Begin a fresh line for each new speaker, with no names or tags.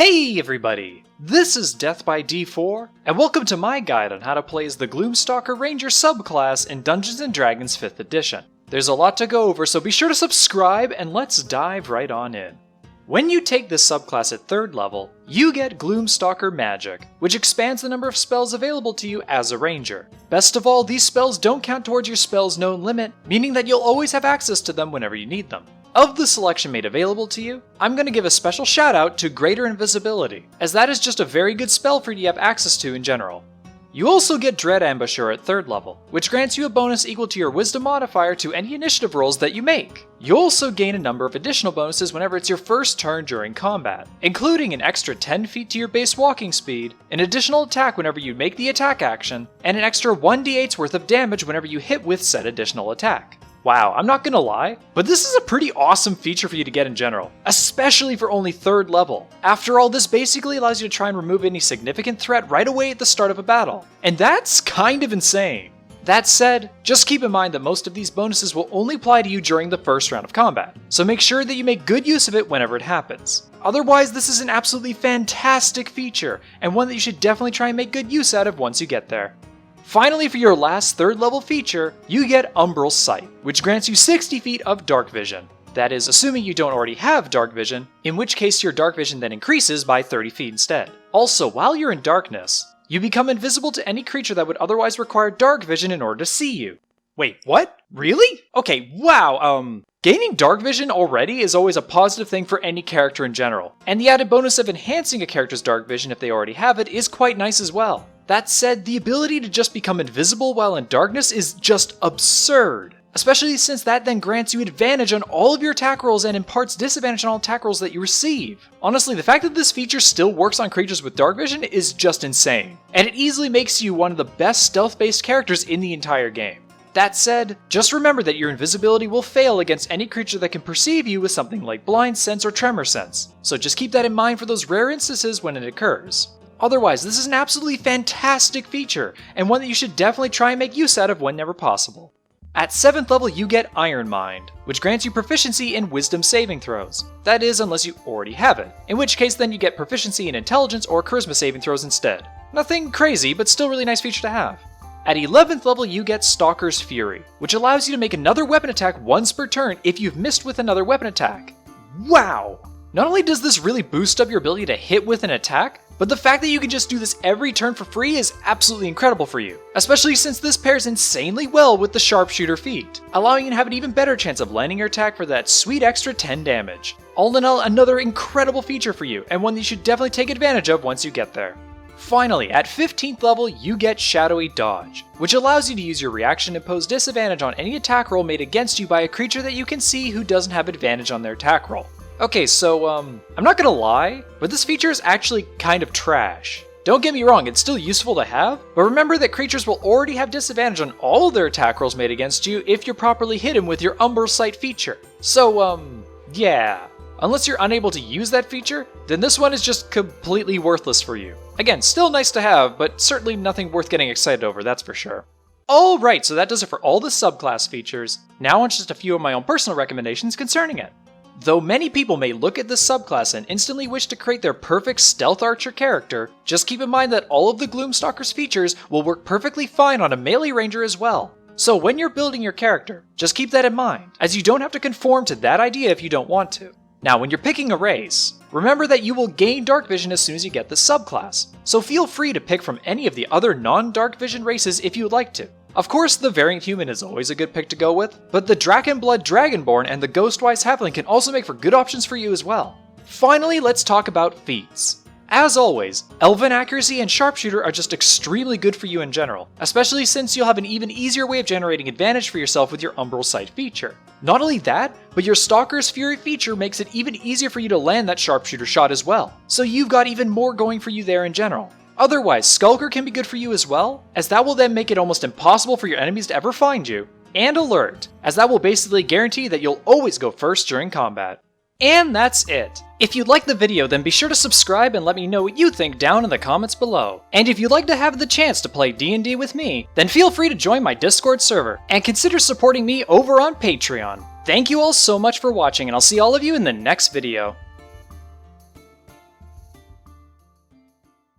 Hey everybody! This is Death by D4, and welcome to my guide on how to play as the Gloom Stalker Ranger subclass in Dungeons & Dragons 5th edition. There's a lot to go over, so be sure to subscribe and let's dive right on in. When you take this subclass at 3rd level, you get Gloom Stalker Magic, which expands the number of spells available to you as a ranger. Best of all, these spells don't count towards your spell's known limit, meaning that you'll always have access to them whenever you need them. Of the selection made available to you, I'm going to give a special shout out to Greater Invisibility, as that is just a very good spell for you to have access to in general. You also get Dread Ambusher at 3rd level, which grants you a bonus equal to your Wisdom modifier to any initiative rolls that you make. You also gain a number of additional bonuses whenever it's your first turn during combat, including an extra 10 feet to your base walking speed, an additional attack whenever you make the attack action, and an extra 1d8's worth of damage whenever you hit with said additional attack. Wow, I'm not gonna lie, but this is a pretty awesome feature for you to get in general, especially for only 3rd level. After all, this basically allows you to try and remove any significant threat right away at the start of a battle, and that's kind of insane. That said, just keep in mind that most of these bonuses will only apply to you during the first round of combat, so make sure that you make good use of it whenever it happens. Otherwise, this is an absolutely fantastic feature, and one that you should definitely try and make good use out of once you get there. Finally, for your last 3rd level feature, you get Umbral Sight, which grants you 60 feet of dark vision. That is, assuming you don't already have dark vision, in which case your dark vision then increases by 30 feet instead. Also, while you're in darkness, you become invisible to any creature that would otherwise require dark vision in order to see you. Wait, what? Really? Okay, wow, gaining dark vision already is always a positive thing for any character in general, and the added bonus of enhancing a character's dark vision if they already have it is quite nice as well. That said, the ability to just become invisible while in darkness is just absurd, especially since that then grants you advantage on all of your attack rolls and imparts disadvantage on all attack rolls that you receive. Honestly, the fact that this feature still works on creatures with dark vision is just insane, and it easily makes you one of the best stealth-based characters in the entire game. That said, just remember that your invisibility will fail against any creature that can perceive you with something like Blind Sense or Tremor Sense, so just keep that in mind for those rare instances when it occurs. Otherwise, this is an absolutely fantastic feature, and one that you should definitely try and make use out of whenever possible. At 7th level, you get Iron Mind, which grants you proficiency in Wisdom saving throws. That is, unless you already have it, in which case then you get proficiency in Intelligence or Charisma saving throws instead. Nothing crazy, but still really nice feature to have. At 11th level, you get Stalker's Fury, which allows you to make another weapon attack once per turn if you've missed with another weapon attack. Wow! Not only does this really boost up your ability to hit with an attack, but the fact that you can just do this every turn for free is absolutely incredible for you, especially since this pairs insanely well with the Sharpshooter feat, allowing you to have an even better chance of landing your attack for that sweet extra 10 damage. All in all, another incredible feature for you, and one that you should definitely take advantage of once you get there. Finally, at 15th level, you get Shadowy Dodge, which allows you to use your reaction to impose disadvantage on any attack roll made against you by a creature that you can see who doesn't have advantage on their attack roll. Okay, so, I'm not gonna lie, but this feature is actually kind of trash. Don't get me wrong, it's still useful to have, but remember that creatures will already have disadvantage on all of their attack rolls made against you if you're properly hidden with your Umbral Sight feature. So, yeah. Unless you're unable to use that feature, then this one is just completely worthless for you. Again, still nice to have, but certainly nothing worth getting excited over, that's for sure. Alright, so that does it for all the subclass features. Now on just a few of my own personal recommendations concerning it. Though many people may look at this subclass and instantly wish to create their perfect stealth archer character, just keep in mind that all of the Gloom Stalker's features will work perfectly fine on a melee ranger as well. So when you're building your character, just keep that in mind, as you don't have to conform to that idea if you don't want to. Now when you're picking a race, remember that you will gain dark vision as soon as you get this subclass, so feel free to pick from any of the other non-dark vision races if you would like to. Of course, the Variant Human is always a good pick to go with, but the Drakenblood Dragonborn and the Ghostwise Halfling can also make for good options for you as well. Finally, let's talk about feats. As always, Elven Accuracy and Sharpshooter are just extremely good for you in general, especially since you'll have an even easier way of generating advantage for yourself with your Umbral Sight feature. Not only that, but your Stalker's Fury feature makes it even easier for you to land that Sharpshooter shot as well, so you've got even more going for you there in general. Otherwise, Skulker can be good for you as well, as that will then make it almost impossible for your enemies to ever find you, and Alert, as that will basically guarantee that you'll always go first during combat. And that's it. If you liked the video, then be sure to subscribe and let me know what you think down in the comments below. And if you'd like to have the chance to play D&D with me, then feel free to join my Discord server, and consider supporting me over on Patreon. Thank you all so much for watching, and I'll see all of you in the next video.